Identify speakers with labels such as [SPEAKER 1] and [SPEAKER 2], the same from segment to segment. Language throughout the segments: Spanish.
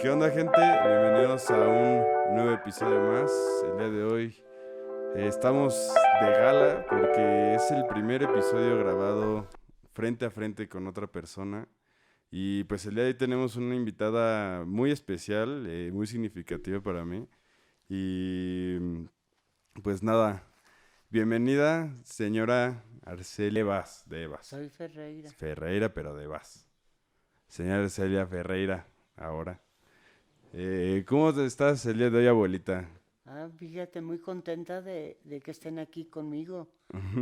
[SPEAKER 1] ¿Qué onda, gente? Bienvenidos a un nuevo episodio más. El día de hoy estamos de gala porque es el primer episodio grabado frente a frente con otra persona. Y pues el día de hoy tenemos una invitada muy especial, muy significativa para mí. Y pues nada, bienvenida, señora Arcelia Vaz, de Evas.
[SPEAKER 2] Soy Ferreira.
[SPEAKER 1] Ferreira, pero de Vaz. Señora Arcelia Ferreira, ahora. ¿Cómo estás el día de hoy, abuelita?
[SPEAKER 2] Fíjate, muy contenta de que estén aquí conmigo,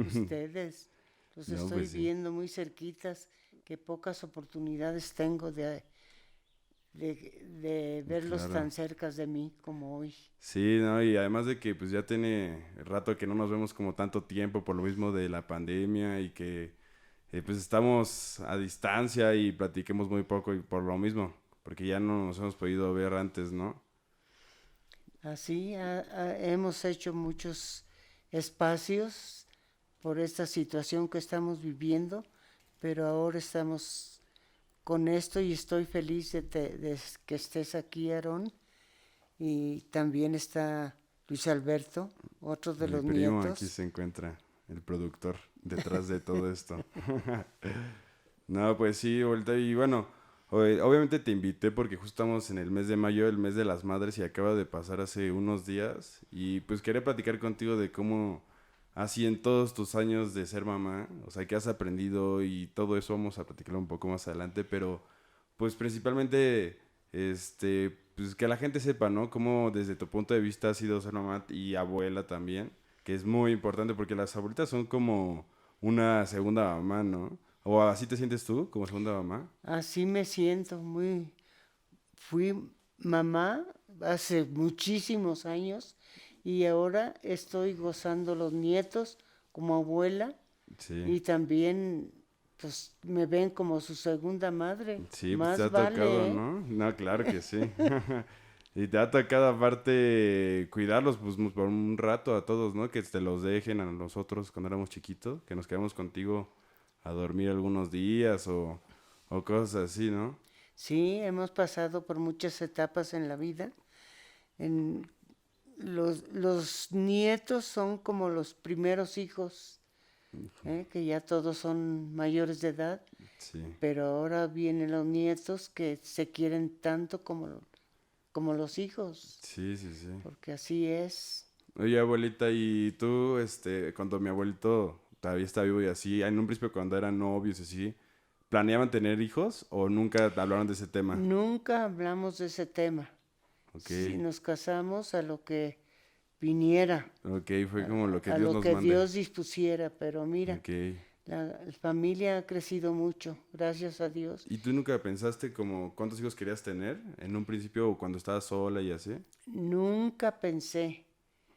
[SPEAKER 2] ustedes. Los
[SPEAKER 1] No,
[SPEAKER 2] estoy
[SPEAKER 1] pues sí.
[SPEAKER 2] viendo muy cerquitas, que pocas oportunidades tengo de verlos
[SPEAKER 1] Claro.
[SPEAKER 2] tan cerca de mí como hoy.
[SPEAKER 1] Sí, no, y además de que pues ya tiene rato que no nos vemos como tanto tiempo por lo mismo de la pandemia y que pues estamos a distancia y platiquemos muy poco y por lo mismo, porque ya no nos hemos podido ver antes, ¿no?
[SPEAKER 2] Así hemos hecho muchos espacios por esta situación que estamos viviendo, pero ahora estamos con esto y estoy feliz de que estés aquí, Aarón. Y también está Luis Alberto, otro de
[SPEAKER 1] Mi
[SPEAKER 2] los
[SPEAKER 1] primo aquí
[SPEAKER 2] nietos.
[SPEAKER 1] se encuentra, el productor, detrás de todo esto. No, pues sí, vuelta y bueno, obviamente te invité porque justo estamos en el mes de mayo, el mes de las madres y acaba de pasar hace unos días y pues quería platicar contigo de cómo así en todos tus años de ser mamá, o sea, qué has aprendido y todo eso vamos a platicarlo un poco más adelante, pero pues principalmente pues que la gente sepa, ¿no? Cómo desde tu punto de vista has sido ser mamá y abuela también, que es muy importante porque las abuelitas son como una segunda mamá, ¿no? ¿O así te sientes tú, como segunda mamá?
[SPEAKER 2] Así me siento, fui mamá hace muchísimos años y ahora estoy gozando los nietos como abuela
[SPEAKER 1] Sí,
[SPEAKER 2] y también pues me ven como su segunda madre.
[SPEAKER 1] sí, pues te
[SPEAKER 2] Más
[SPEAKER 1] ha tocado,
[SPEAKER 2] vale, ¿eh?
[SPEAKER 1] ¿no? No, claro que sí. Y te ha tocado aparte cuidarlos pues por un rato a todos, ¿no? Que te los dejen a nosotros cuando éramos chiquitos, que nos quedamos contigo a dormir algunos días o cosas así, ¿no?
[SPEAKER 2] Sí, hemos pasado por muchas etapas en la vida. En, los nietos son como los primeros hijos, que ya todos son mayores de edad,
[SPEAKER 1] Sí,
[SPEAKER 2] pero ahora vienen los nietos que se quieren tanto como los hijos,
[SPEAKER 1] sí, sí, sí.
[SPEAKER 2] porque así es.
[SPEAKER 1] Oye, abuelita, ¿y tú, cuando mi abuelito todavía está vivo y así, en un principio cuando eran novios y así, planeaban tener hijos o nunca hablaron de ese tema?
[SPEAKER 2] Nunca hablamos de ese tema.
[SPEAKER 1] Ok,
[SPEAKER 2] Si nos casamos a lo que viniera,
[SPEAKER 1] ok, fue como lo que
[SPEAKER 2] a
[SPEAKER 1] Dios
[SPEAKER 2] lo
[SPEAKER 1] nos
[SPEAKER 2] que
[SPEAKER 1] mande.
[SPEAKER 2] Dios dispusiera, pero mira,
[SPEAKER 1] Ok.
[SPEAKER 2] la familia ha crecido mucho, gracias a Dios.
[SPEAKER 1] ¿Y tú nunca pensaste como cuántos hijos querías tener en un principio o cuando estabas sola y así?
[SPEAKER 2] Nunca pensé,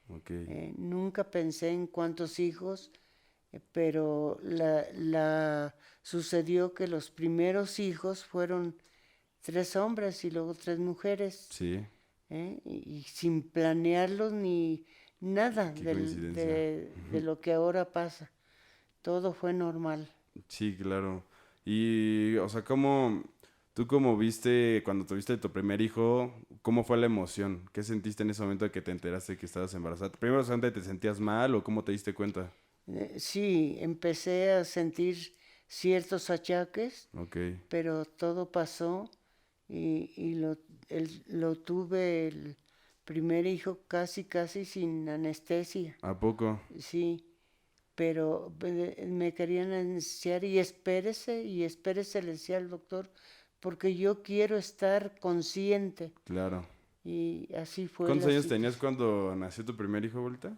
[SPEAKER 1] Ok,
[SPEAKER 2] nunca pensé en cuántos hijos, pero sucedió que los primeros hijos fueron tres hombres y luego tres mujeres,
[SPEAKER 1] sí,
[SPEAKER 2] y sin planearlos ni nada
[SPEAKER 1] qué coincidencia.
[SPEAKER 2] de lo que ahora pasa. Todo fue normal.
[SPEAKER 1] Sí, claro. Y, o sea, tú cómo viste cuando tuviste tu primer hijo, cómo fue la emoción? ¿Qué sentiste en ese momento de que te enteraste que estabas embarazada? Primero, ¿antes te sentías mal o cómo te diste cuenta?
[SPEAKER 2] Sí, empecé a sentir ciertos achaques,
[SPEAKER 1] Ok.
[SPEAKER 2] pero todo pasó y lo tuve el primer hijo casi, casi sin anestesia.
[SPEAKER 1] ¿A poco?
[SPEAKER 2] Sí, pero me querían anestesiar y espérese, le decía al doctor, porque yo quiero estar consciente.
[SPEAKER 1] Claro.
[SPEAKER 2] Y así fue
[SPEAKER 1] ¿Cuántos
[SPEAKER 2] la
[SPEAKER 1] años tenías
[SPEAKER 2] situación.
[SPEAKER 1] cuando nació tu primer hijo, vuelta?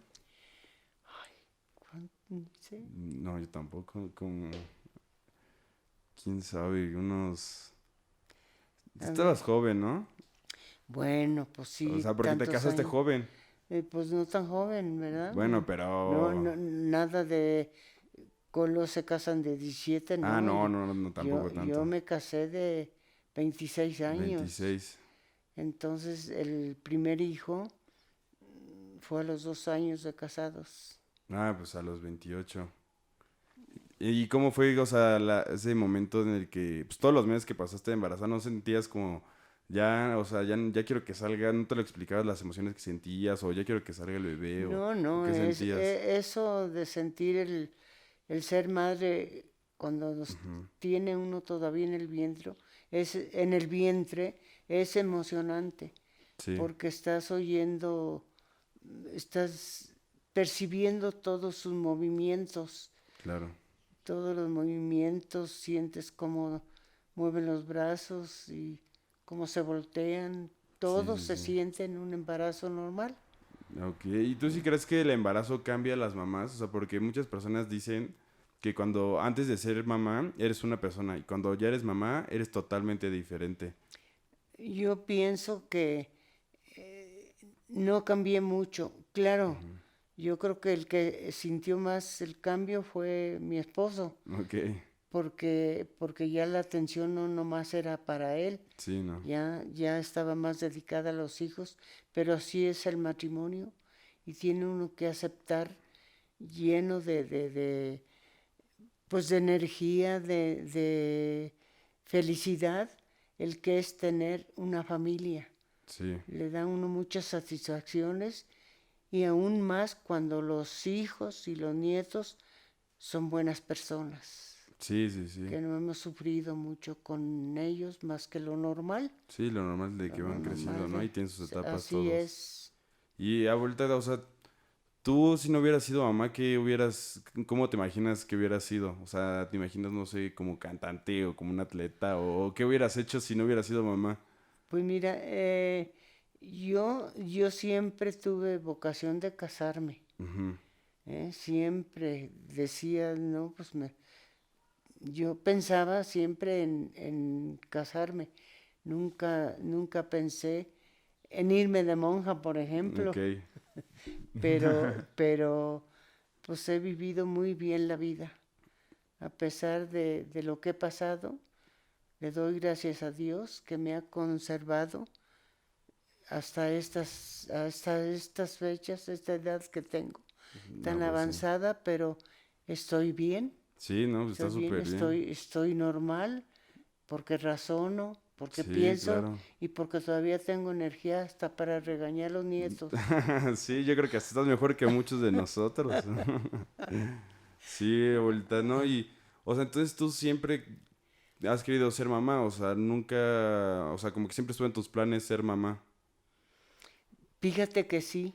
[SPEAKER 2] Sí.
[SPEAKER 1] No, yo tampoco. Como, quién sabe, unos...
[SPEAKER 2] A ver,
[SPEAKER 1] Estabas joven, ¿no?
[SPEAKER 2] bueno, pues
[SPEAKER 1] O
[SPEAKER 2] sí,
[SPEAKER 1] sea, porque te
[SPEAKER 2] tantos
[SPEAKER 1] casaste
[SPEAKER 2] años.
[SPEAKER 1] joven.
[SPEAKER 2] Pues no tan joven, ¿verdad?
[SPEAKER 1] Bueno,
[SPEAKER 2] No,
[SPEAKER 1] pero...
[SPEAKER 2] no, nada de Colos se casan de 17,
[SPEAKER 1] Ah,
[SPEAKER 2] no.
[SPEAKER 1] no, no, no, no, tampoco
[SPEAKER 2] Yo
[SPEAKER 1] tanto.
[SPEAKER 2] me casé de 26 años.
[SPEAKER 1] 26.
[SPEAKER 2] Entonces el primer hijo fue a los 2 años de casados.
[SPEAKER 1] Ah, pues a los 28. ¿Y cómo fue, o sea, ese momento en el que, pues todos los meses que pasaste embarazada, no sentías como Ya, o sea, ya quiero que salga, no te lo explicabas las emociones que sentías, o ya quiero que salga el bebé,
[SPEAKER 2] No,
[SPEAKER 1] o
[SPEAKER 2] no,
[SPEAKER 1] qué sentías.
[SPEAKER 2] eso de sentir el ser madre cuando nos
[SPEAKER 1] Ujú.
[SPEAKER 2] tiene uno todavía en el vientre, es emocionante,
[SPEAKER 1] Sí,
[SPEAKER 2] porque estás oyendo, estás percibiendo todos sus movimientos,
[SPEAKER 1] claro.
[SPEAKER 2] todos los movimientos, sientes cómo mueven los brazos y cómo se voltean,
[SPEAKER 1] Sí,
[SPEAKER 2] todo
[SPEAKER 1] sí,
[SPEAKER 2] se
[SPEAKER 1] sí.
[SPEAKER 2] siente en un embarazo normal.
[SPEAKER 1] Ok, ¿y tú sí crees que el embarazo cambia a las mamás? O sea, porque muchas personas dicen que cuando antes de ser mamá eres una persona y cuando ya eres mamá eres totalmente diferente.
[SPEAKER 2] Yo pienso que no cambié mucho. Claro, yo creo que el que sintió más el cambio fue mi esposo,
[SPEAKER 1] Ok,
[SPEAKER 2] porque ya la atención no nomás era para él,
[SPEAKER 1] sí, no.
[SPEAKER 2] ya estaba más dedicada a los hijos, pero así es el matrimonio y tiene uno que aceptar lleno pues de energía, de felicidad, el que es tener una familia.
[SPEAKER 1] Sí,
[SPEAKER 2] Le da a uno muchas satisfacciones y aún más cuando los hijos y los nietos son buenas personas,
[SPEAKER 1] sí, sí, sí.
[SPEAKER 2] que no hemos sufrido mucho con ellos más que lo normal.
[SPEAKER 1] Sí, lo normal de que
[SPEAKER 2] Lo
[SPEAKER 1] van creciendo,
[SPEAKER 2] normal
[SPEAKER 1] ¿no? Y tienen sus etapas
[SPEAKER 2] así
[SPEAKER 1] todos.
[SPEAKER 2] es.
[SPEAKER 1] Y a vuelta, o sea, tú si no hubieras sido mamá, cómo te imaginas que hubieras sido? O sea, ¿te imaginas, no sé, como cantante o como un atleta? O qué hubieras hecho si no hubieras sido mamá?
[SPEAKER 2] Pues mira, yo siempre tuve vocación de casarme.
[SPEAKER 1] Ujú.
[SPEAKER 2] Siempre decía, no, yo pensaba siempre en casarme. Nunca pensé en irme de monja, por ejemplo,
[SPEAKER 1] Ok.
[SPEAKER 2] pero pues he vivido muy bien la vida. A pesar de lo que he pasado, le doy gracias a Dios que me ha conservado hasta estas fechas, esta edad que tengo
[SPEAKER 1] No,
[SPEAKER 2] tan
[SPEAKER 1] pues sí.
[SPEAKER 2] avanzada, pero estoy bien,
[SPEAKER 1] Sí, no, pues está
[SPEAKER 2] estoy bien,
[SPEAKER 1] súper bien.
[SPEAKER 2] estoy normal, porque razono, porque
[SPEAKER 1] Sí,
[SPEAKER 2] pienso
[SPEAKER 1] claro.
[SPEAKER 2] y porque todavía tengo energía hasta para regañar a los nietos.
[SPEAKER 1] Sí, yo creo que hasta estás mejor que muchos de nosotros. Sí, abuelita, ¿no? Y, o sea, entonces tú siempre has querido ser mamá, o sea, nunca, o sea, como que siempre estuvo en tus planes ser mamá.
[SPEAKER 2] Fíjate que sí,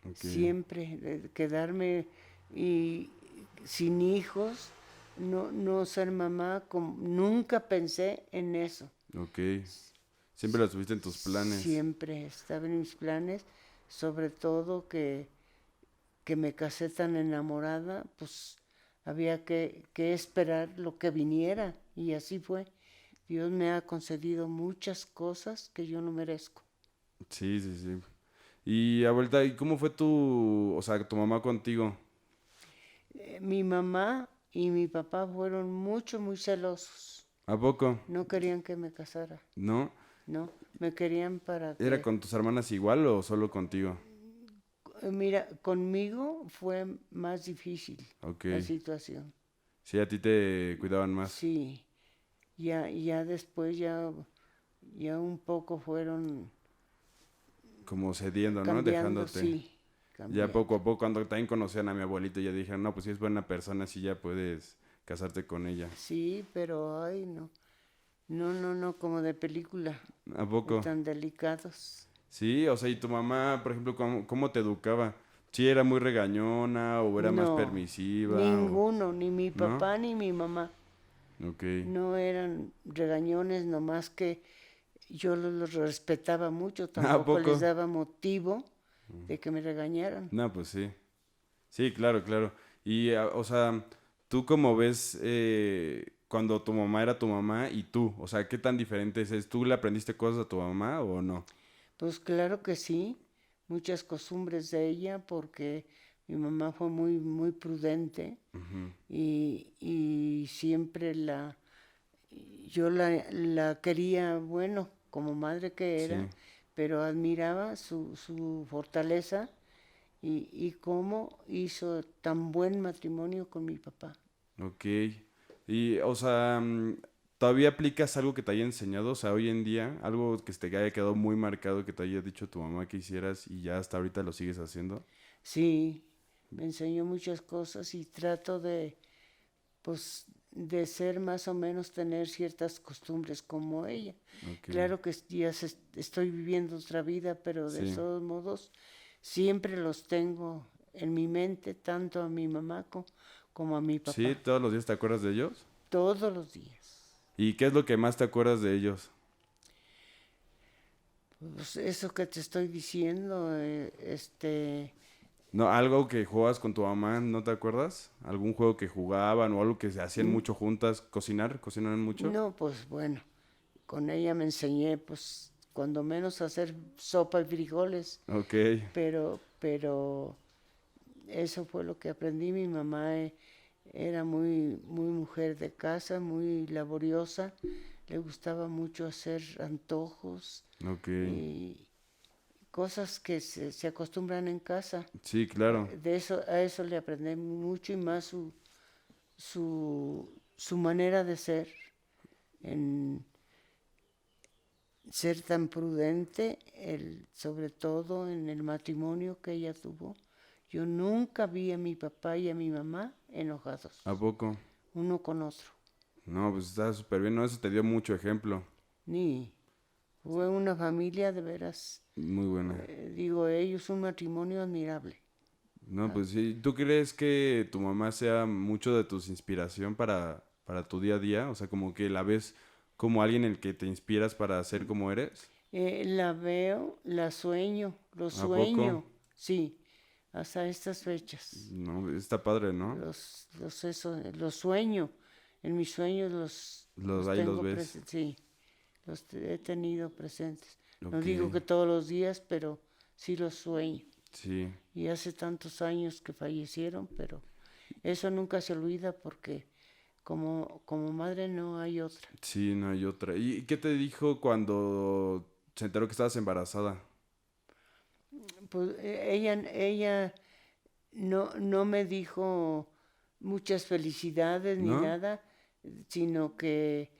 [SPEAKER 1] Ok,
[SPEAKER 2] siempre quedarme y sin hijos, no ser mamá, nunca pensé en eso.
[SPEAKER 1] ok. Siempre lo tuviste en tus planes.
[SPEAKER 2] Siempre estaba en mis planes, sobre todo que me casé tan enamorada, pues había que esperar lo que viniera y así fue. Dios me ha concedido muchas cosas que yo no merezco.
[SPEAKER 1] Sí, sí, sí. Y abuelita, ¿y cómo fue o sea, tu mamá contigo?
[SPEAKER 2] Mi mamá y mi papá fueron muy celosos.
[SPEAKER 1] ¿A poco?
[SPEAKER 2] No querían que me casara,
[SPEAKER 1] ¿No?
[SPEAKER 2] ¿no? Me querían para
[SPEAKER 1] ¿Era
[SPEAKER 2] que...
[SPEAKER 1] con tus hermanas igual o solo contigo?
[SPEAKER 2] Mira, conmigo fue más difícil
[SPEAKER 1] Ok.
[SPEAKER 2] la situación.
[SPEAKER 1] Sí, a ti te cuidaban más.
[SPEAKER 2] Sí, ya después ya un poco fueron
[SPEAKER 1] Como cediendo, ¿no?
[SPEAKER 2] cambiando,
[SPEAKER 1] Dejándote.
[SPEAKER 2] sí,
[SPEAKER 1] Ya poco
[SPEAKER 2] cambiando.
[SPEAKER 1] a poco, cuando también conocían a mi abuelito, ya dijeron, no, pues si es buena persona, sí ya puedes casarte con ella.
[SPEAKER 2] Sí, pero ay, no. No, como de película,
[SPEAKER 1] ¿A
[SPEAKER 2] de
[SPEAKER 1] poco?
[SPEAKER 2] tan delicados.
[SPEAKER 1] Sí, o sea, ¿y tu mamá, por ejemplo, cómo te educaba? ¿Sí era muy regañona o era más
[SPEAKER 2] No,
[SPEAKER 1] permisiva o
[SPEAKER 2] ninguno, ni mi
[SPEAKER 1] no?
[SPEAKER 2] papá ni mi mamá.
[SPEAKER 1] Ok.
[SPEAKER 2] No eran regañones, nomás que yo los respetaba mucho,
[SPEAKER 1] ¿A
[SPEAKER 2] tampoco les
[SPEAKER 1] poco?
[SPEAKER 2] daba motivo de que me regañaran.
[SPEAKER 1] No, pues sí. Sí, claro, claro. Y, o sea, ¿tú cómo ves cuando tu mamá era tu mamá y tú? O sea, ¿qué tan diferente es? ¿Tú le aprendiste cosas a tu mamá o no?
[SPEAKER 2] Pues claro que sí, muchas costumbres de ella, porque mi mamá fue muy prudente
[SPEAKER 1] Ujú.
[SPEAKER 2] y siempre yo la quería, bueno, como madre que era,
[SPEAKER 1] Sí,
[SPEAKER 2] pero admiraba su fortaleza y cómo hizo tan buen matrimonio con mi papá.
[SPEAKER 1] ok. Y, o sea, ¿todavía aplicas algo que te haya enseñado? O sea, hoy en día, algo que te haya quedado muy marcado, que te haya dicho tu mamá que hicieras y ya hasta ahorita lo sigues haciendo.
[SPEAKER 2] Sí, me enseñó muchas cosas y trato pues, de ser más o menos, tener ciertas costumbres como ella.
[SPEAKER 1] Ok,
[SPEAKER 2] Claro que estoy viviendo otra vida, pero de
[SPEAKER 1] sí.
[SPEAKER 2] todos modos siempre los tengo en mi mente, tanto a mi mamá como a mi
[SPEAKER 1] Sí,
[SPEAKER 2] papá,
[SPEAKER 1] todos los días te acuerdas de ellos.
[SPEAKER 2] todos los días.
[SPEAKER 1] ¿Y qué es lo que más te acuerdas de ellos?
[SPEAKER 2] Pues eso que te estoy diciendo,
[SPEAKER 1] No, algo que jugabas con tu mamá, ¿no te acuerdas? ¿Algún juego que jugaban o algo que se hacían
[SPEAKER 2] n-
[SPEAKER 1] mucho juntas? ¿Cocinar? ¿Cocinaban mucho?
[SPEAKER 2] no, pues bueno, con ella me enseñé, pues, cuando menos a hacer sopa y frijoles,
[SPEAKER 1] Ok,
[SPEAKER 2] pero eso fue lo que aprendí. Mi mamá era muy mujer de casa, muy laboriosa, le gustaba mucho hacer antojos
[SPEAKER 1] ok.
[SPEAKER 2] y cosas que se acostumbran en casa.
[SPEAKER 1] Sí, claro.
[SPEAKER 2] A eso le aprendí mucho y más su manera de ser, en ser tan prudente, sobre todo en el matrimonio que ella tuvo. Yo nunca vi a mi papá y a mi mamá
[SPEAKER 1] ¿A
[SPEAKER 2] enojados,
[SPEAKER 1] poco?
[SPEAKER 2] uno con otro.
[SPEAKER 1] No, pues está súper bien, ¿no? Eso te dio mucho ejemplo.
[SPEAKER 2] Ni fue una familia de veras,
[SPEAKER 1] Muy buena.
[SPEAKER 2] digo ellos, un matrimonio admirable.
[SPEAKER 1] No,
[SPEAKER 2] Ah,
[SPEAKER 1] pues sí. ¿Tú crees que tu mamá sea mucho de tus inspiración para tu día a día? O sea, como que la ves como alguien en el que te inspiras para ser como eres.
[SPEAKER 2] La veo, la sueño, lo
[SPEAKER 1] ¿A poco?
[SPEAKER 2] sueño, sí, hasta estas fechas.
[SPEAKER 1] No, está padre, ¿no?
[SPEAKER 2] Los sueño, en mis sueños
[SPEAKER 1] Los
[SPEAKER 2] los
[SPEAKER 1] ahí los
[SPEAKER 2] tengo
[SPEAKER 1] ves.
[SPEAKER 2] presentes, sí, he tenido presentes. No
[SPEAKER 1] Ok,
[SPEAKER 2] digo que todos los días, pero sí los sueño.
[SPEAKER 1] sí.
[SPEAKER 2] Y hace tantos años que fallecieron, pero eso nunca se olvida porque como madre no hay otra.
[SPEAKER 1] Sí, no hay otra. ¿Y qué te dijo cuando se enteró que estabas embarazada?
[SPEAKER 2] Pues ella no me dijo muchas felicidades ni
[SPEAKER 1] ¿No?
[SPEAKER 2] nada, sino que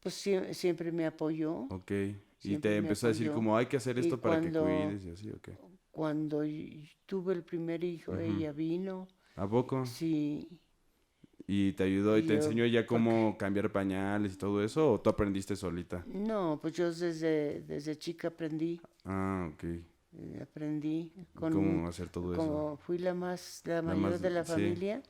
[SPEAKER 2] pues siempre me apoyó,
[SPEAKER 1] Ok. Y
[SPEAKER 2] siempre
[SPEAKER 1] te
[SPEAKER 2] me
[SPEAKER 1] empezó a decir
[SPEAKER 2] apoyó.
[SPEAKER 1] como hay que hacer
[SPEAKER 2] Y
[SPEAKER 1] esto para que cuides y así, ok.
[SPEAKER 2] cuando tuve el primer hijo,
[SPEAKER 1] Ujú.
[SPEAKER 2] ella vino,
[SPEAKER 1] ¿A poco?
[SPEAKER 2] sí,
[SPEAKER 1] Y te ayudó y
[SPEAKER 2] y
[SPEAKER 1] te
[SPEAKER 2] yo,
[SPEAKER 1] enseñó ya
[SPEAKER 2] porque,
[SPEAKER 1] cómo cambiar pañales y todo eso, ¿o tú aprendiste solita?
[SPEAKER 2] no, pues yo desde chica
[SPEAKER 1] Ah, ok.
[SPEAKER 2] aprendí
[SPEAKER 1] ¿Cómo hacer todo eso?
[SPEAKER 2] como fui la
[SPEAKER 1] La más,
[SPEAKER 2] mayor de la
[SPEAKER 1] sí.
[SPEAKER 2] familia,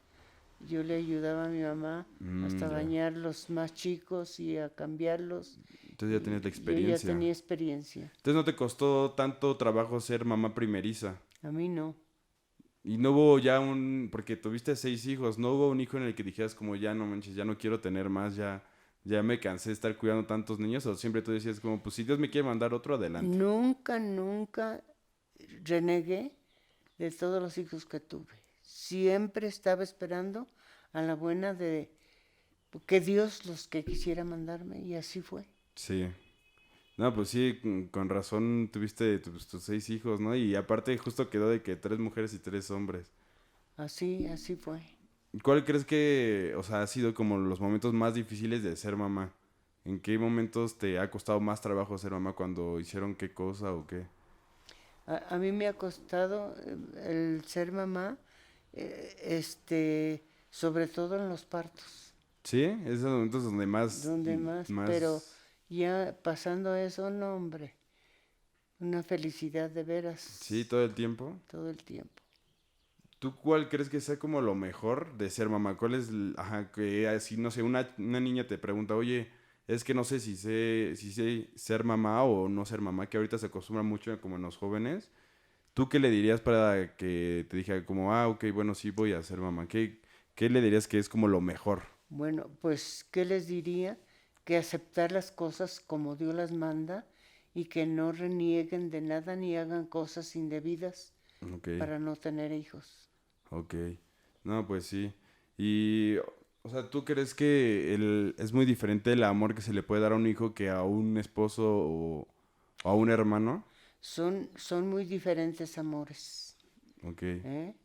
[SPEAKER 2] yo le ayudaba a mi mamá hasta
[SPEAKER 1] Ya.
[SPEAKER 2] bañar los más chicos y a cambiarlos,
[SPEAKER 1] Entonces ya tenías la
[SPEAKER 2] y yo ya
[SPEAKER 1] experiencia.
[SPEAKER 2] tenía experiencia.
[SPEAKER 1] Entonces no te costó tanto trabajo ser mamá primeriza.
[SPEAKER 2] A mí no.
[SPEAKER 1] Y no hubo ya porque tuviste 6 hijos, no hubo un hijo en el que dijeras como ya no manches, ya no quiero tener más, ya me cansé de estar cuidando tantos niños, o siempre tú decías como, pues si Dios me quiere mandar otro, adelante.
[SPEAKER 2] Nunca renegué de todos los hijos que tuve. Siempre estaba esperando a la buena de que Dios los que quisiera mandarme y así fue.
[SPEAKER 1] Sí. No, pues sí, con razón tuviste tus 6 hijos, ¿no? Y aparte justo quedó de que 3 mujeres y 3 hombres.
[SPEAKER 2] Así fue.
[SPEAKER 1] ¿Cuál crees que, o sea, ha sido como los momentos más difíciles de ser mamá? ¿En qué momentos te ha costado más trabajo ser mamá cuando hicieron qué cosa o qué?
[SPEAKER 2] A mí me ha costado el ser mamá, sobre todo en los partos,
[SPEAKER 1] Sí, esos momentos donde
[SPEAKER 2] donde más, pero
[SPEAKER 1] más,
[SPEAKER 2] ya pasando eso, no, hombre, una felicidad de
[SPEAKER 1] sí,
[SPEAKER 2] veras
[SPEAKER 1] todo el tiempo.
[SPEAKER 2] todo el tiempo.
[SPEAKER 1] ¿Tú cuál crees que sea como lo mejor de ser mamá? ¿Cuál es, ajá, que así, no sé, una niña te pregunta, oye, es que no sé si sé ser mamá o no ser mamá, que ahorita se acostumbra mucho como en los jóvenes. ¿Tú qué le dirías para que te dijera como, ah, ok, bueno, sí voy a ser mamá? ¿Qué le dirías que es como lo mejor?
[SPEAKER 2] Bueno, pues, ¿qué les diría? Que aceptar las cosas como Dios las manda y que no renieguen de nada ni hagan cosas indebidas
[SPEAKER 1] Ok,
[SPEAKER 2] para no tener hijos.
[SPEAKER 1] ok. No, pues sí. Y, o sea, ¿tú crees que es muy diferente el amor que se le puede dar a un hijo que a un esposo o a un hermano?
[SPEAKER 2] Son muy diferentes amores.
[SPEAKER 1] Ok,
[SPEAKER 2] ¿Eh?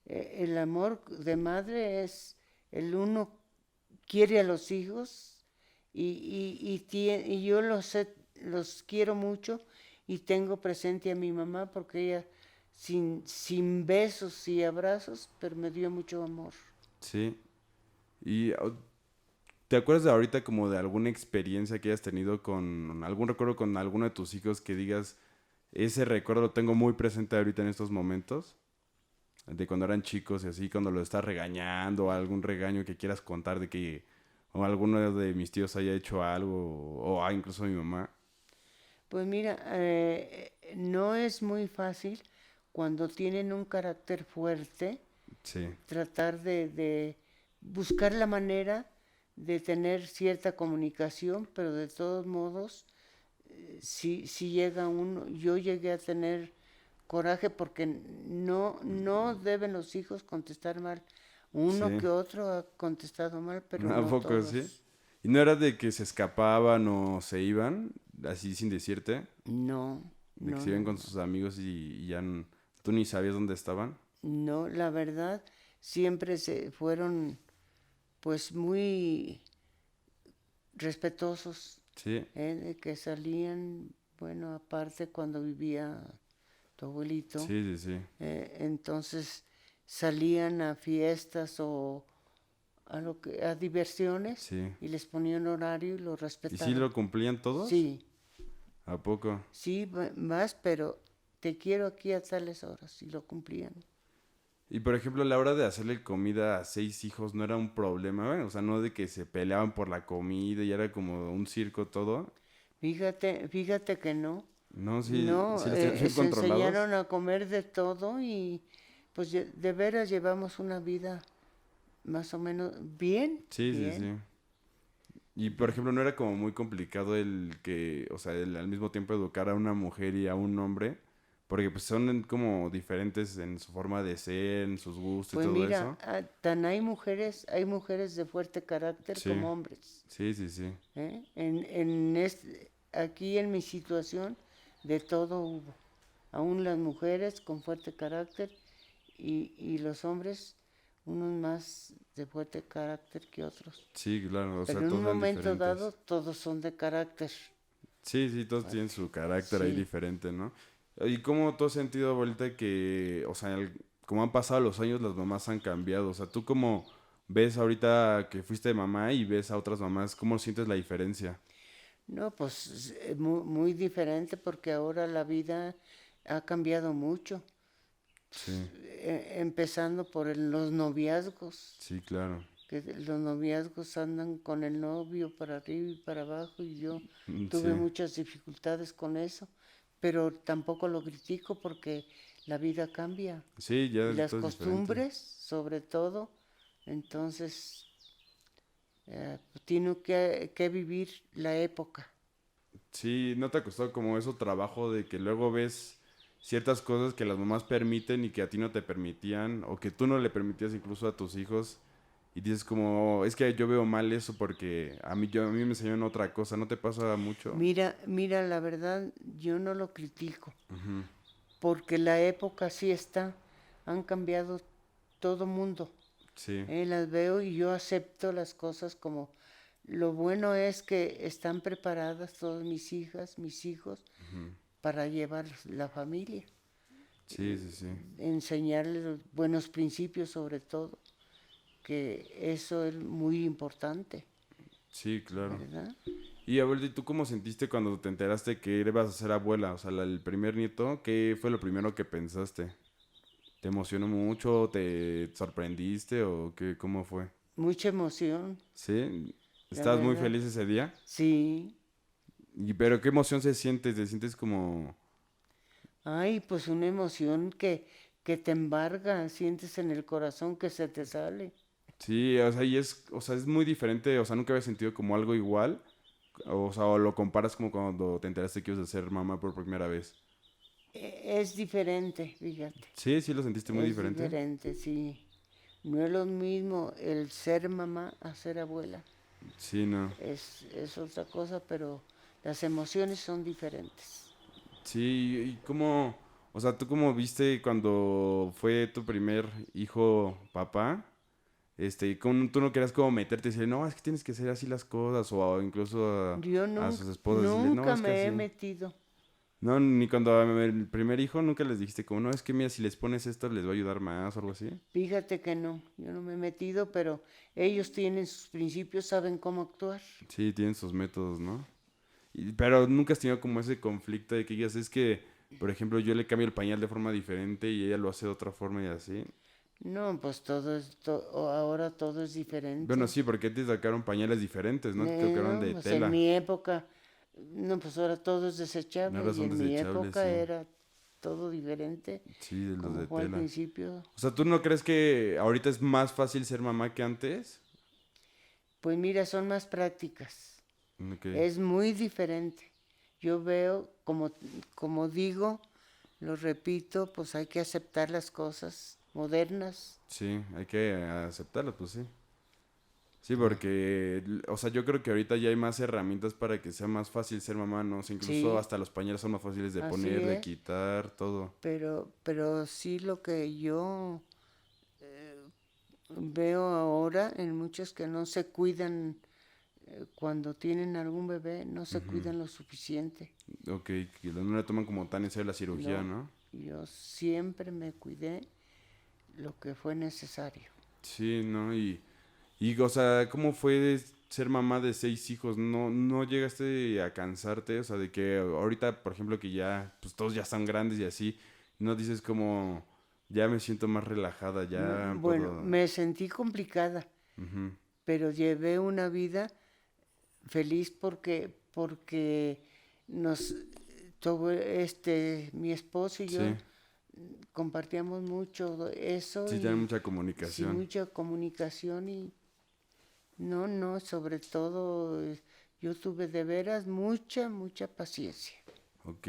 [SPEAKER 2] El amor de madre es el uno quiere a los hijos y yo los quiero mucho y tengo presente a mi mamá porque ella sin besos y abrazos, pero me dio mucho amor.
[SPEAKER 1] Sí. ¿Y te acuerdas de ahorita como de alguna experiencia que hayas tenido con algún recuerdo con alguno de tus hijos que digas, ese recuerdo lo tengo muy presente ahorita en estos momentos? De cuando eran chicos y así, cuando lo estás regañando, algún regaño que quieras contar de que o alguno de mis tíos haya hecho algo, o incluso mi mamá.
[SPEAKER 2] Pues mira, no es muy fácil cuando tienen un carácter fuerte
[SPEAKER 1] Sí,
[SPEAKER 2] tratar de buscar la manera de tener cierta comunicación, pero de todos modos, si llega uno, yo llegué a tener coraje porque no deben los hijos contestar mal. Uno
[SPEAKER 1] sí.
[SPEAKER 2] que otro ha contestado mal, pero
[SPEAKER 1] ¿A
[SPEAKER 2] no
[SPEAKER 1] poco sí?
[SPEAKER 2] todos.
[SPEAKER 1] ¿Y no era de que se escapaban o se iban, así sin decirte?
[SPEAKER 2] No,
[SPEAKER 1] De que
[SPEAKER 2] no,
[SPEAKER 1] se
[SPEAKER 2] no,
[SPEAKER 1] iban con
[SPEAKER 2] no.
[SPEAKER 1] sus amigos y ya tú ni sabías dónde estaban.
[SPEAKER 2] No, la verdad, siempre se fueron pues muy respetuosos,
[SPEAKER 1] Sí,
[SPEAKER 2] de que salían, bueno, aparte cuando vivía tu abuelito,
[SPEAKER 1] sí, sí, sí.
[SPEAKER 2] entonces salían a fiestas o a diversiones
[SPEAKER 1] Sí.
[SPEAKER 2] y les ponían horario y lo
[SPEAKER 1] ¿Y sí
[SPEAKER 2] respetaban.
[SPEAKER 1] lo cumplían todos?
[SPEAKER 2] Sí,
[SPEAKER 1] ¿A poco?
[SPEAKER 2] sí, más, pero te quiero aquí a tales horas y lo cumplían.
[SPEAKER 1] Y por ejemplo, a la hora de hacerle comida a 6 hijos no era un problema, ¿eh? O sea, no de que se peleaban por la comida y era como un circo todo.
[SPEAKER 2] Fíjate que no.
[SPEAKER 1] No, sí,
[SPEAKER 2] No,
[SPEAKER 1] sí los tenías bien
[SPEAKER 2] se
[SPEAKER 1] controlados.
[SPEAKER 2] enseñaron a comer de todo y pues de veras llevamos una vida más o menos bien,
[SPEAKER 1] Sí, sí,
[SPEAKER 2] bien.
[SPEAKER 1] sí. Y por ejemplo, no era como muy complicado el que, o sea, el al mismo tiempo educar a una mujer y a un hombre, porque pues son como diferentes en su forma de ser, en sus gustos y
[SPEAKER 2] Pues
[SPEAKER 1] todo
[SPEAKER 2] mira,
[SPEAKER 1] eso.
[SPEAKER 2] tan hay mujeres de fuerte carácter
[SPEAKER 1] Sí,
[SPEAKER 2] como hombres.
[SPEAKER 1] sí, sí, sí.
[SPEAKER 2] Aquí en mi situación de todo hubo. Aún las mujeres con fuerte carácter y los hombres, unos más de fuerte carácter que otros.
[SPEAKER 1] Sí, claro, o sea,
[SPEAKER 2] Pero en un
[SPEAKER 1] todos eran
[SPEAKER 2] momento dado
[SPEAKER 1] diferentes.
[SPEAKER 2] todos son de carácter
[SPEAKER 1] Sí, sí, todos tienen
[SPEAKER 2] fuerte.
[SPEAKER 1] su carácter ahí
[SPEAKER 2] Sí.
[SPEAKER 1] diferente, ¿no? ¿Y cómo tú has sentido ahorita que, o sea, como han pasado los años, las mamás han cambiado? O sea, tú cómo ves ahorita que fuiste mamá y ves a otras mamás, ¿cómo sientes la diferencia?
[SPEAKER 2] No, pues muy diferente porque ahora la vida ha cambiado mucho.
[SPEAKER 1] Sí,
[SPEAKER 2] Empezando por los noviazgos,
[SPEAKER 1] sí, claro.
[SPEAKER 2] que los noviazgos andan con el novio para arriba y para abajo y yo
[SPEAKER 1] Sí,
[SPEAKER 2] tuve muchas dificultades con eso, pero tampoco lo critico porque la vida cambia
[SPEAKER 1] sí,
[SPEAKER 2] y
[SPEAKER 1] ya
[SPEAKER 2] las
[SPEAKER 1] todo es diferente.
[SPEAKER 2] costumbres sobre todo, entonces tiene que vivir la época.
[SPEAKER 1] Sí, ¿no te ha costado como eso trabajo de que luego ves ciertas cosas que las mamás permiten y que a ti no te permitían o que tú no le permitías incluso a tus hijos y dices como, es que yo veo mal eso porque a mí me enseñaron otra cosa, ¿no te pasa mucho?
[SPEAKER 2] Mira, la verdad yo no lo critico
[SPEAKER 1] Ujú.
[SPEAKER 2] porque la época sí está, han cambiado todo mundo.
[SPEAKER 1] Sí,
[SPEAKER 2] Las veo y yo acepto las cosas como lo bueno es que están preparadas todas mis hijas, mis hijos, para llevar la familia,
[SPEAKER 1] sí, sí, sí,
[SPEAKER 2] enseñarles los buenos principios sobre todo, que eso es muy importante,
[SPEAKER 1] sí, claro.
[SPEAKER 2] ¿verdad?
[SPEAKER 1] Y abuelita, ¿y tú cómo sentiste cuando te enteraste que ibas a ser abuela? O sea, el primer nieto, ¿qué fue lo primero que pensaste? ¿Te emocionó mucho? ¿Te sorprendiste o qué, cómo fue?
[SPEAKER 2] Mucha emoción,
[SPEAKER 1] ¿Sí?
[SPEAKER 2] la
[SPEAKER 1] ¿Estabas muy
[SPEAKER 2] verdad.
[SPEAKER 1] feliz ese día?
[SPEAKER 2] Sí,
[SPEAKER 1] Pero ¿qué emoción se siente? ¿Te sientes como...
[SPEAKER 2] ay, pues una emoción que te embarga, sientes en el corazón que se te sale.
[SPEAKER 1] Sí, o sea, o sea, es muy diferente, o sea, nunca había sentido como algo igual, o sea, o lo comparas como cuando te enteraste que ibas a ser mamá por primera vez.
[SPEAKER 2] Es diferente, fíjate.
[SPEAKER 1] Sí, sí lo sentiste muy
[SPEAKER 2] Es
[SPEAKER 1] diferente.
[SPEAKER 2] diferente, sí. No es lo mismo el ser mamá a ser abuela.
[SPEAKER 1] Sí, no.
[SPEAKER 2] Es otra cosa, pero las emociones son diferentes.
[SPEAKER 1] Sí, y cómo, o sea, ¿tú cómo viste cuando fue tu primer hijo papá? tú no querías como meterte y decirle, no, es que tienes que hacer así las cosas, o incluso
[SPEAKER 2] Yo
[SPEAKER 1] a sus esposas decirles, no,
[SPEAKER 2] nunca
[SPEAKER 1] es que
[SPEAKER 2] me he
[SPEAKER 1] así.
[SPEAKER 2] metido.
[SPEAKER 1] No, ni cuando el primer hijo nunca les dijiste como, no, es que mira, si les pones esto les va a ayudar más o algo así.
[SPEAKER 2] Fíjate que no, yo no me he metido, pero ellos tienen sus principios, saben cómo actuar.
[SPEAKER 1] Sí, tienen sus métodos, ¿no? Pero nunca has tenido como ese conflicto de que digas, es que, por ejemplo, yo le cambio el pañal de forma diferente y ella lo hace de otra forma y así.
[SPEAKER 2] No, pues ahora todo es
[SPEAKER 1] Bueno,
[SPEAKER 2] diferente.
[SPEAKER 1] sí, porque te sacaron pañales diferentes, ¿no? Te tocaron
[SPEAKER 2] No,
[SPEAKER 1] de
[SPEAKER 2] pues en
[SPEAKER 1] tela.
[SPEAKER 2] mi época, no, pues ahora todo es desechable
[SPEAKER 1] Ahora
[SPEAKER 2] y
[SPEAKER 1] son
[SPEAKER 2] en mi
[SPEAKER 1] desechables,
[SPEAKER 2] época
[SPEAKER 1] sí.
[SPEAKER 2] era todo diferente,
[SPEAKER 1] Sí, de los
[SPEAKER 2] como
[SPEAKER 1] de
[SPEAKER 2] fue al
[SPEAKER 1] tela.
[SPEAKER 2] principio.
[SPEAKER 1] O sea, ¿tú no crees que ahorita es más fácil ser mamá que antes?
[SPEAKER 2] Pues mira, son más prácticas,
[SPEAKER 1] Ok.
[SPEAKER 2] es muy diferente. Yo veo, como digo, lo repito, pues hay que aceptar las cosas modernas.
[SPEAKER 1] Sí, hay que aceptarlo, pues sí. Sí,
[SPEAKER 2] Ah,
[SPEAKER 1] porque, o sea, yo creo que ahorita ya hay más herramientas para que sea más fácil ser mamá, ¿no? O sea, incluso
[SPEAKER 2] sí,
[SPEAKER 1] hasta los pañales son más fáciles de
[SPEAKER 2] así
[SPEAKER 1] poner, de
[SPEAKER 2] es,
[SPEAKER 1] quitar, todo.
[SPEAKER 2] pero sí lo que yo veo ahora en muchos que no se cuidan cuando tienen algún bebé, no se
[SPEAKER 1] Ujú.
[SPEAKER 2] cuidan lo suficiente.
[SPEAKER 1] Ok, que no le toman como tan en serio la cirugía,
[SPEAKER 2] No,
[SPEAKER 1] ¿no?
[SPEAKER 2] yo siempre me cuidé lo que fue necesario.
[SPEAKER 1] Sí, ¿no? O sea, ¿cómo fue ser mamá de 6 hijos? ¿No llegaste a cansarte? O sea, de que ahorita, por ejemplo, que ya, pues todos ya están grandes y así, no dices como, ya me siento más relajada,
[SPEAKER 2] No,
[SPEAKER 1] ya
[SPEAKER 2] bueno,
[SPEAKER 1] puedo...
[SPEAKER 2] me sentí complicada,
[SPEAKER 1] Ujú.
[SPEAKER 2] pero llevé una vida feliz porque nos mi esposo y yo
[SPEAKER 1] Sí,
[SPEAKER 2] compartíamos mucho eso
[SPEAKER 1] sí, tienen
[SPEAKER 2] y
[SPEAKER 1] mucha
[SPEAKER 2] sin
[SPEAKER 1] comunicación.
[SPEAKER 2] mucha comunicación y no, sobre todo yo tuve de veras mucha paciencia.
[SPEAKER 1] Ok.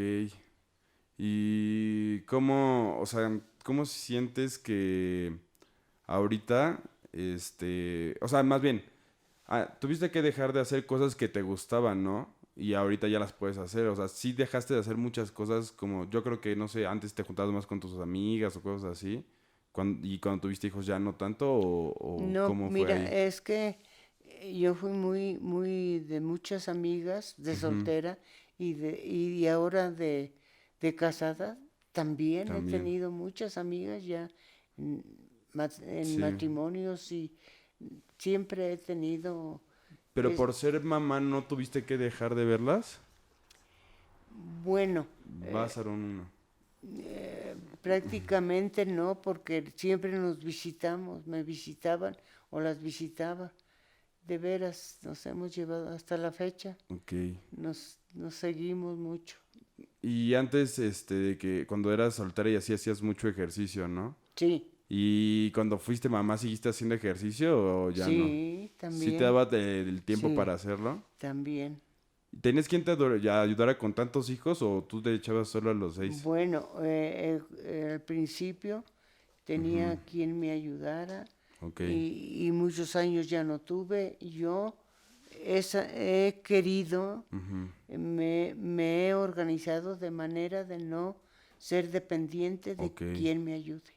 [SPEAKER 1] ¿Y cómo, o sea, cómo sientes que ahorita, o sea, más bien, tuviste que dejar de hacer cosas que te gustaban, ¿no? Y ahorita ya las puedes hacer, o sea, sí dejaste de hacer muchas cosas como, yo creo que, no sé, antes te juntabas más con tus amigas o cosas así, y cuando tuviste hijos ya no tanto, o
[SPEAKER 2] No,
[SPEAKER 1] cómo fue
[SPEAKER 2] mira,
[SPEAKER 1] ahí.
[SPEAKER 2] es que yo fui muy de muchas amigas, de
[SPEAKER 1] Ujú,
[SPEAKER 2] soltera y ahora de casada. También he
[SPEAKER 1] también,
[SPEAKER 2] tenido muchas amigas ya en, en
[SPEAKER 1] sí.
[SPEAKER 2] matrimonios y siempre he tenido,
[SPEAKER 1] Pero
[SPEAKER 2] es,
[SPEAKER 1] por ser mamá, ¿no tuviste que dejar de verlas?
[SPEAKER 2] bueno,
[SPEAKER 1] Vas a uno.
[SPEAKER 2] prácticamente no, porque siempre nos visitamos, me visitaban o las visitaba. De veras, nos hemos llevado hasta la fecha,
[SPEAKER 1] Ok.
[SPEAKER 2] nos seguimos mucho.
[SPEAKER 1] Y antes, de que cuando eras soltera y así hacías mucho ejercicio, ¿no?
[SPEAKER 2] Sí,
[SPEAKER 1] Y cuando fuiste mamá, ¿seguiste haciendo ejercicio o ya no?
[SPEAKER 2] sí,
[SPEAKER 1] ¿Sí te
[SPEAKER 2] también,
[SPEAKER 1] daba el tiempo
[SPEAKER 2] sí,
[SPEAKER 1] para hacerlo?
[SPEAKER 2] también.
[SPEAKER 1] ¿Tenías quien te ya ayudara con tantos hijos o tú te echabas solo a los 6?
[SPEAKER 2] Bueno, al principio
[SPEAKER 1] Ujú,
[SPEAKER 2] tenía quien me ayudara
[SPEAKER 1] ok,
[SPEAKER 2] y muchos años ya no tuve. Yo he querido,
[SPEAKER 1] ujú,
[SPEAKER 2] me he organizado de manera de no ser dependiente de
[SPEAKER 1] ok.
[SPEAKER 2] quien me ayude,